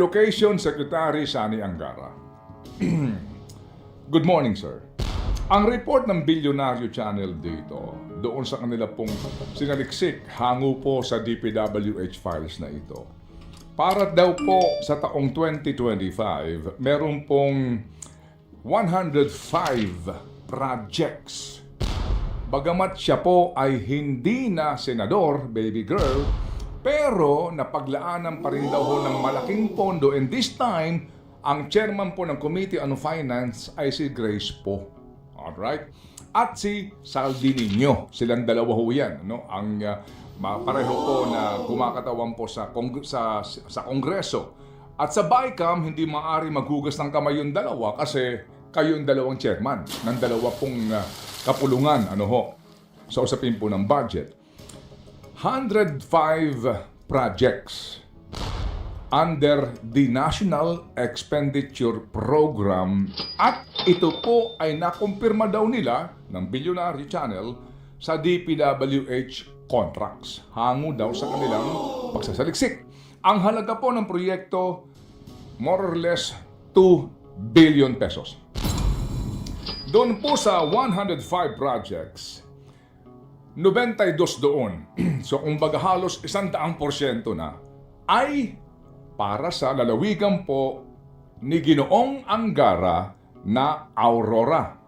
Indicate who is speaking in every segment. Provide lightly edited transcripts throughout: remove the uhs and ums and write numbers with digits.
Speaker 1: Education Secretary Sani Angara. Good morning, sir. Ang report ng Bilyonaryo Channel dito, doon sa kanila pong sinaliksik, hango po sa DPWH files na ito. Para daw po sa taong 2025, meron pong 105 projects. Bagamat siya po ay hindi na senador, baby girl, pero napaglaanan pa rin daw ho ng malaking pondo, and this time, ang chairman po ng Committee on Finance ay si Grace po. Alright? At si Saldi Niño. Silang dalawa ho yan. No? Ang pareho po na kumakatawan po sa Kongreso. At sa BICAM, hindi maaari maghugas ng kamay yung dalawa kasi kayo yung dalawang chairman ng dalawa pong kapulungan sa usapin po ng budget. 105 projects under the National Expenditure Program at ito po ay nakumpirma daw nila ng Bilyonaryo Channel sa DPWH contracts. Hango daw sa kanilang pagsasaliksik. Ang halaga po ng proyekto, more or less 2 billion pesos. Doon po sa 105 projects, 92 doon, so kumbaga halos 100% na, ay para sa lalawigan po ni Ginoong Angara na Aurora.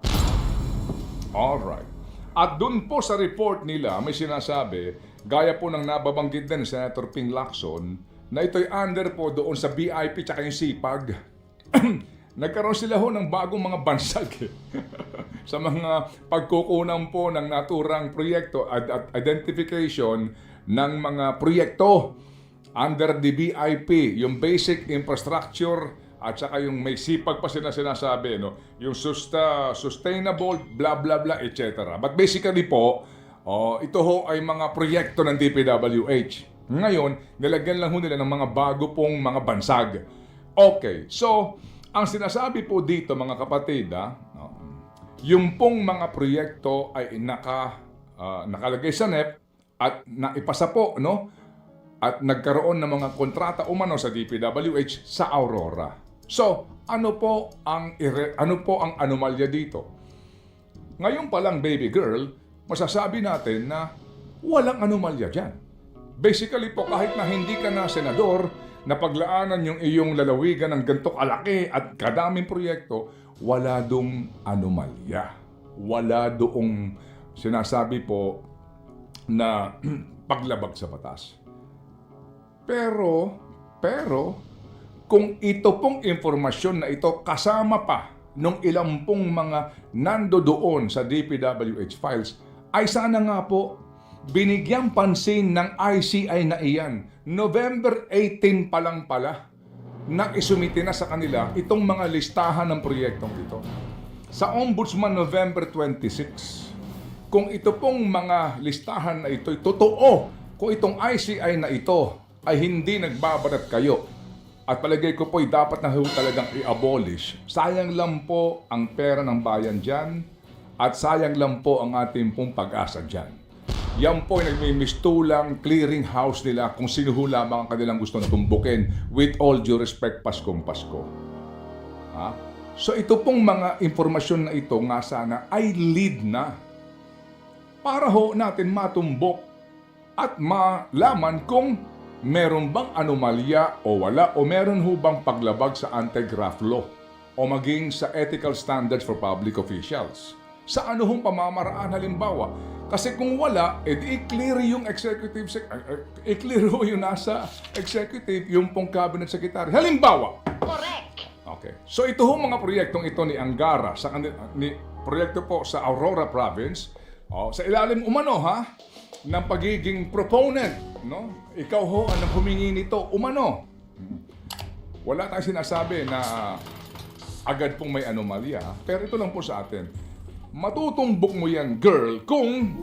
Speaker 1: Alright. At doon po sa report nila, may sinasabi, gaya po ng nababanggit din ni Senator Ping Lacson, na ito'y under po doon sa BIP tsaka yung SIPAG. Nagkaroon sila ho ng bagong mga bansag sa mga pagkukunan po ng naturang proyekto at identification ng mga proyekto under the BIP, yung basic infrastructure at saka yung may sipag pa sila sinasabi, yung sustainable, blah blah blah, etc. But basically po, ito ho ay mga proyekto ng DPWH. Ngayon, nilagyan lang ho nila ng mga bago pong mga bansag. Okay, so ang sinasabi po dito mga kapatid, yung pong mga proyekto ay nakalagay sa NEP at naipasa po, at nagkaroon ng mga kontrata umano sa DPWH sa Aurora. So, ano po ang anomalya dito? Ngayon pa lang, baby girl, masasabi natin na walang anomalya dyan. Basically po, kahit na hindi ka na senador, napaglaanan yung iyong lalawigan ng ganito kalaki at kadaming proyekto, wala dong anomalya. Wala doong sinasabi po na paglabag sa batas. Pero, kung ito pong informasyon na ito kasama pa nung ilang pong mga nandoon sa DPWH files, ay sana nga po binigyang pansin ng ICI na iyan. November 18 pa lang pala na isumite na sa kanila itong mga listahan ng proyektong ito. Sa Ombudsman November 26, kung ito pong mga listahan na ito'y totoo, kung itong ICI na ito ay hindi nagbabarat kayo, at palagay ko po'y dapat na talagang i-abolish, sayang lang po ang pera ng bayan dyan, at sayang lang po ang ating pong pag-asa dyan. Yan po ay nagmimistulang clearing house nila kung sino ho lamang ang kanilang gustong tumbukin, with all due respect, Paskong Pasko. So ito pong mga informasyon na ito nga sana ay lead na para ho natin matumbok at malaman kung meron bang anomalya o wala, o meron ho bang paglabag sa anti-graft law o maging sa ethical standards for public officials. Sa ano hong pamamaraan halimbawa? Kasi kung wala, i-clear yung executive, i-clear ho yung nasa executive, yung pong cabinet secretary. Halimbawa.
Speaker 2: Correct.
Speaker 1: Okay. So ito ho mga proyektong ito ni Angara, proyekto po sa Aurora Province, sa ilalim umano ng pagiging proponent, Ikaw ho ang humingi nito umano. Wala tayong sinasabi na agad pong may anomalya, pero ito lang po sa atin. Matutumbok mo yan, girl, kung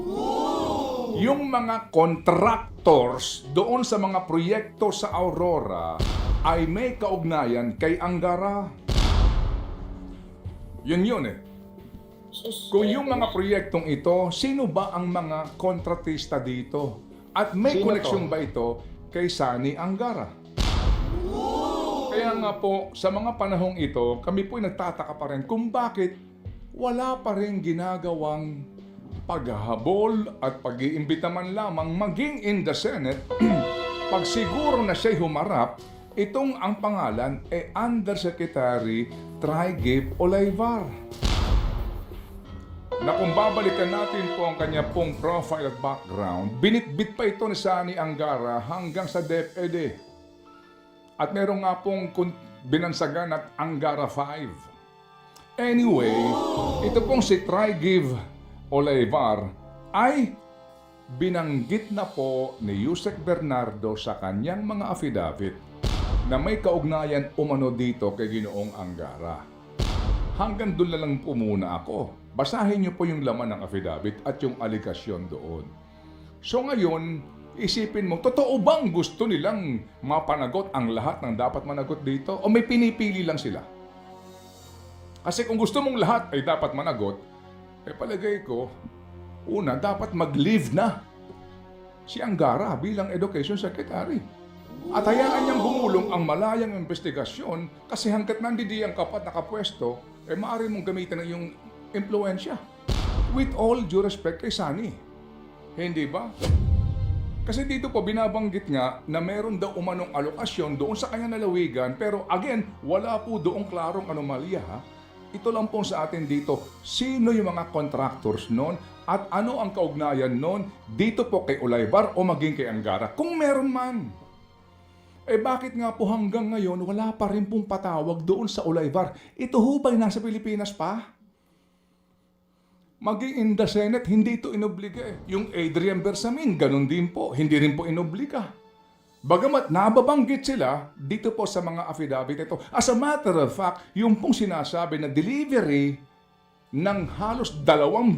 Speaker 1: yung mga contractors doon sa mga proyekto sa Aurora ay may kaugnayan kay Angara. Yun eh. Kung yung mga proyektong ito, sino ba ang mga kontratista dito? At may koneksyon ba ito kay Sani Angara? Kaya nga po, sa mga panahong ito, kami po ay nagtataka pa rin kung bakit wala pa rin ginagawang paghahabol at pag-iimbita man lamang maging in the Senate pag siguro na siya'y humarap, itong ang pangalan ay Undersecretary Trigib Olaivar. Na kung babalikan natin po ang kanya pong profile at background, binitbit pa ito ni Sani Angara hanggang sa DepEd. At meron nga pong binansagan at Angara 5. Anyway, ito pong si Trigib Olaivar ay binanggit na po ni Yusek Bernardo sa kanyang mga affidavit na may kaugnayan umano dito kay Ginoong Angara. Hanggang doon na lang po muna ako. Basahin niyo po yung laman ng affidavit at yung aligasyon doon. So ngayon, isipin mo, totoo bang gusto nilang mapanagot ang lahat ng dapat managot dito? O may pinipili lang sila? Kasi kung gusto mong lahat ay dapat managot, palagay ko, una, dapat mag-leave na si Angara bilang Education Secretary. At hayaan niyang gumulong ang malayang investigasyon kasi hanggat nandidiyan ka pa at nakapwesto, maaari mong gamitin ang iyong impluensya. With all due respect kay Sani. Hindi ba? Kasi dito po binabanggit nga na meron daw umanong alokasyon doon sa kanyang lalawigan pero again, wala po doong klarong anomalya ha. Ito lang po sa atin dito, sino yung mga contractors noon at ano ang kaugnayan noon dito po kay Olaivar o maging kay Angara kung meron man. Bakit nga po hanggang ngayon wala pa rin pong patawag doon sa Olaivar? Ito ho ba'y nasa Pilipinas pa? Maging in the Senate, hindi ito inobliga eh. Yung Adrian Bersamin, ganun din po, hindi rin po inobliga. Bagamat nababanggit sila dito po sa mga affidavit ito. As a matter of fact, yung pong sinasabi na delivery ng halos 2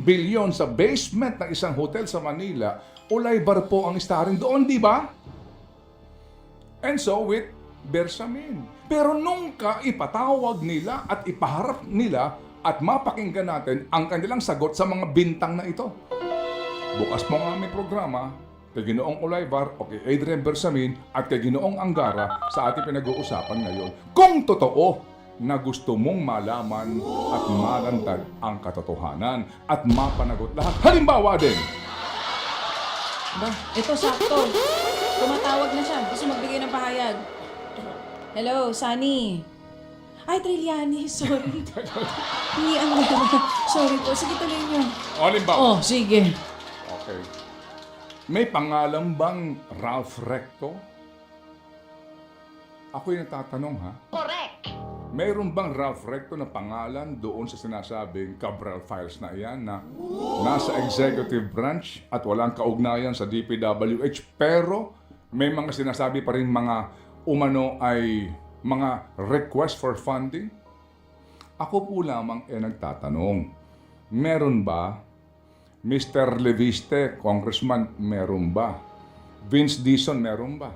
Speaker 1: bilyon sa basement ng isang hotel sa Manila, Olaivar po ang starring doon, di ba? And so with Bersamin. Pero nung ipatawag nila at ipaharap nila at mapakinggan natin ang kanilang sagot sa mga bintang na ito. Bukas po ang aming programa kay Ginoong Olaivar o kay Adrian Bersamin at kay Ginoong Angara sa ating pinag-uusapan ngayon. Kung totoo na gusto mong malaman at malantad ang katotohanan at mapanagot lahat. Halimbawa din.
Speaker 2: Ito sakto. Tumatawag na siya. Gusto magbigay ng pahayag. Hello, Sunny. Ay, Trillanes. Sorry. Hindi, sorry po. Sige, tuloy niyo.
Speaker 1: Halimbawa.
Speaker 2: Sige.
Speaker 1: Okay. May pangalan bang Ralph Recto? Ako'y natatanong ha?
Speaker 3: Correct!
Speaker 1: Mayroon bang Ralph Recto na pangalan doon sa sinasabing Cabral Files na iyan na nasa executive branch at walang kaugnayan sa DPWH pero may mga sinasabi pa rin mga umano ay mga request for funding? Ako po lamang nagtatanong, meron ba? Mr. Leviste, Congressman, meron ba? Vince Dizon, meron ba?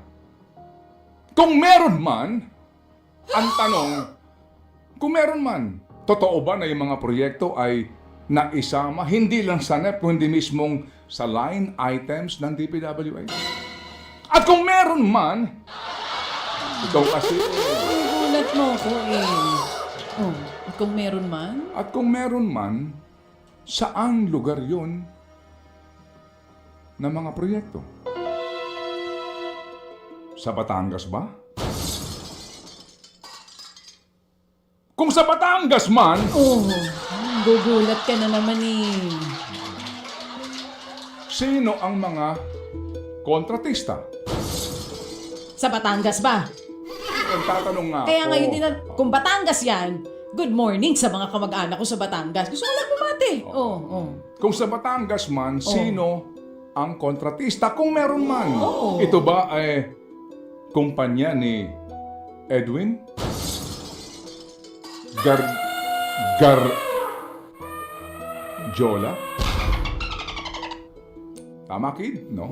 Speaker 1: Kung meron man, ang tanong, kung meron man, totoo ba na yung mga proyekto ay naisama, hindi lang sa NEP, kundi mismong sa line items ng DPWH? At kung meron man, ikaw kasi,
Speaker 2: Gulat mo ko at kung meron man?
Speaker 1: at kung meron man, saang lugar yun ng mga proyekto? Sa Batangas ba? Kung sa Batangas man,
Speaker 2: Gugulat ka na naman
Speaker 1: sino ang mga kontratista?
Speaker 2: Sa Batangas ba?
Speaker 1: Nagtatanong nga
Speaker 2: Kaya
Speaker 1: ako.
Speaker 2: ngayon din, kung Batangas yan, good morning sa mga kamag-anak ko sa Batangas. Gusto ko lang bumati.
Speaker 1: Kung sa Batangas man, sino ang kontratista? Kung meron man.
Speaker 2: Oo.
Speaker 1: Ito ba ay kumpanya ni Edwin? Jola? Tama, kid, no?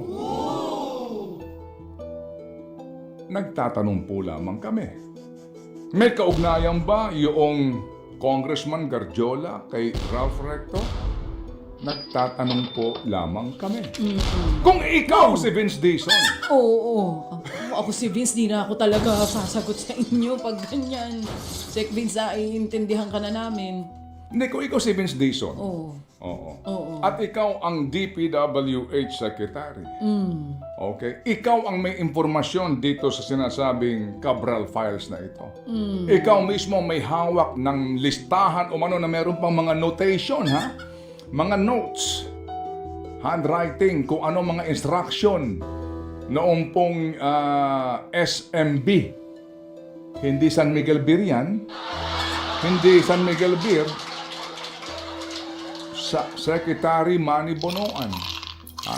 Speaker 1: Nagtatanong po lamang kami. May kaugnayan ba yung Congressman Garjola kay Ralph Recto? Nagtatanong po lamang kami. Kung ikaw si Vince Dizon,
Speaker 2: Oo. Ako si Vince, di na ako talaga sasagot sa inyo pag ganyan. Sek Vince, iintindihan ka na namin.
Speaker 1: hindi, kung ikaw si Vince Dizon,
Speaker 2: Oo.
Speaker 1: oo. At ikaw ang DPWH Secretary. Okay? Ikaw ang may impormasyon dito sa sinasabing Cabral Files na ito. Ikaw mismo may hawak ng listahan o na meron pang mga notation, ha? Mga notes, handwriting, kung ano mga instruction noong pong SMB. Hindi San Miguel Beer yan. Hindi San Miguel Beer. Sa Secretary Manny Bonoan. Ha?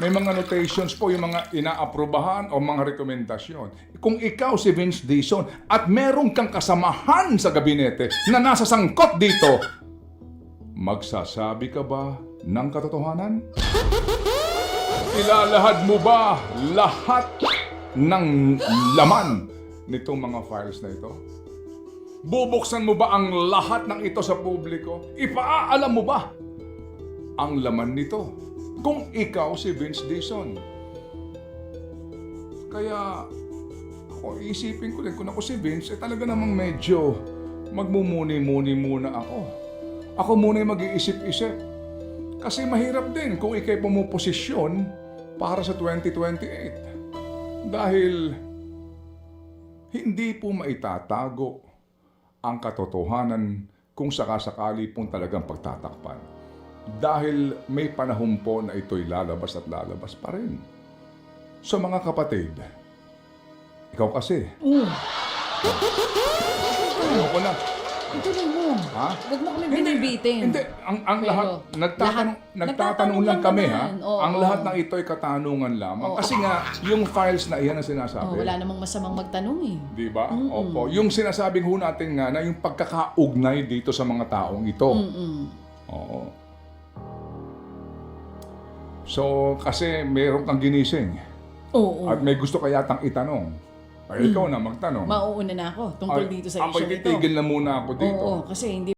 Speaker 1: May mga notations po, yung mga inaaprubahan o mga rekomendasyon. Kung ikaw si Vince Dizon at meron kang kasamahan sa gabinete na nasa sangkot dito, magsasabi ka ba ng katotohanan? Ilalahad mo ba lahat ng laman nitong mga files na ito? Bubuksan mo ba ang lahat ng ito sa publiko? Ipaalam mo ba ang laman nito? Kung ikaw si Vince Dizon. Kaya ako, isipin ko din, kung ako si Vince, talaga namang medyo magmumuni-muni muna ako. Ako muna yung mag-iisip-isip. Kasi mahirap din kung ikay pumuposisyon para sa 2028. Dahil hindi po maitatago ang katotohanan kung sakasakali pong talagang pagtatakpan. Dahil may panahon po na ito'y lalabas at lalabas pa rin. So mga kapatid, ikaw kasi, ayoko na.
Speaker 2: Ito lang mo.
Speaker 1: Ha?
Speaker 2: Huwag mo kami binibitin.
Speaker 1: Hindi, ang
Speaker 2: Pero,
Speaker 1: lahat, nagtatanong lang kami, ha? Ang lahat ng ito ay katanungan lamang. Kasi nga, yung files na iyan ang sinasabi.
Speaker 2: Wala namang masamang magtanong eh.
Speaker 1: Di ba? Opo. Yung sinasabing ho natin nga na yung pagkakaugnay dito sa mga taong ito. Oo. So, kasi meron kang ginising.
Speaker 2: Oo.
Speaker 1: At may gusto ka yatang itanong. Ay, ikaw na magtanong.
Speaker 2: Mauuna na ako tungkol dito sa issue
Speaker 1: Ako'y
Speaker 2: nito.
Speaker 1: titigil na muna ako dito.
Speaker 2: Oo, kasi hindi